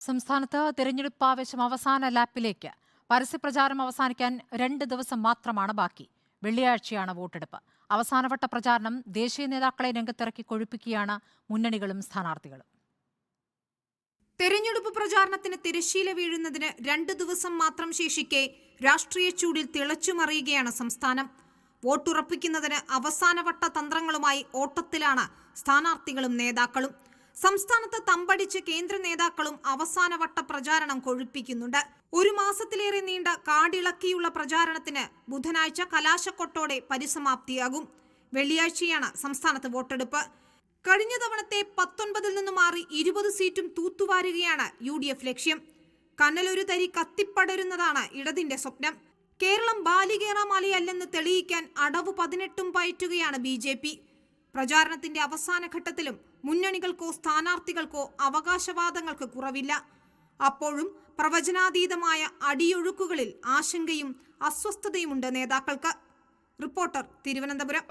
സംസ്ഥാനത്ത് തെരഞ്ഞെടുപ്പ് ആവേശം അവസാന ലാപ്പിലേക്ക്. പരസ്യപ്രചാരണം അവസാനിക്കാൻ 2 ദിവസം മാത്രമാണ് ബാക്കി. വെള്ളിയാഴ്ചയാണ് വോട്ടെടുപ്പ്. അവസാനവട്ട പ്രചാരണം ദേശീയ നേതാക്കളെ രംഗത്തിറക്കി കൊഴുപ്പിക്കുകയാണ് മുന്നണികളും സ്ഥാനാർത്ഥികളും. തെരഞ്ഞെടുപ്പ് പ്രചാരണത്തിന് തിരശ്ശീല വീഴുന്നതിന് 2 ദിവസം മാത്രം ശേഷിക്കെ രാഷ്ട്രീയ ചൂടിൽ തിളച്ചുമറിയുകയാണ് സംസ്ഥാനം. വോട്ടുറപ്പിക്കുന്നതിന് അവസാനവട്ട തന്ത്രങ്ങളുമായി ഓട്ടത്തിലാണ് സ്ഥാനാർത്ഥികളും നേതാക്കളും. സംസ്ഥാനത്ത് തമ്പടിച്ച കേന്ദ്ര നേതാക്കളും അവസാനവട്ട പ്രചാരണം കൊഴുപ്പിക്കുന്നുണ്ട്. 1 മാസത്തിലേറെ നീണ്ട കാടിളക്കിയുള്ള പ്രചാരണത്തിന് ബുധനാഴ്ച കലാശക്കൊട്ടോടെ പരിസമാപ്തിയാകും. വെള്ളിയാഴ്ചയാണ് സംസ്ഥാനത്ത് വോട്ടെടുപ്പ്. കഴിഞ്ഞ തവണത്തെ 19 നിന്നും മാറി 20 സീറ്റും തൂത്തുവാരുകയാണ് UDF ലക്ഷ്യം. കനലൊരു തരി കത്തിപ്പടരുന്നതാണ് ഇടതിന്റെ സ്വപ്നം. കേരളം ബാലികേറ മലയല്ലെന്ന് തെളിയിക്കാൻ അടവ് 18 പയറ്റുകയാണ് BJP. പ്രചാരണത്തിന്റെ അവസാന ഘട്ടത്തിലും മുന്നണികൾക്കോ സ്ഥാനാർത്ഥികൾക്കോ അവകാശവാദങ്ങൾക്ക് കുറവില്ല. അപ്പോഴും പ്രവചനാതീതമായ അടിയൊഴുക്കുകളിൽ ആശങ്കയും അസ്വസ്ഥതയുമുണ്ട് നേതാക്കൾക്ക്. റിപ്പോർട്ടർ, തിരുവനന്തപുരം.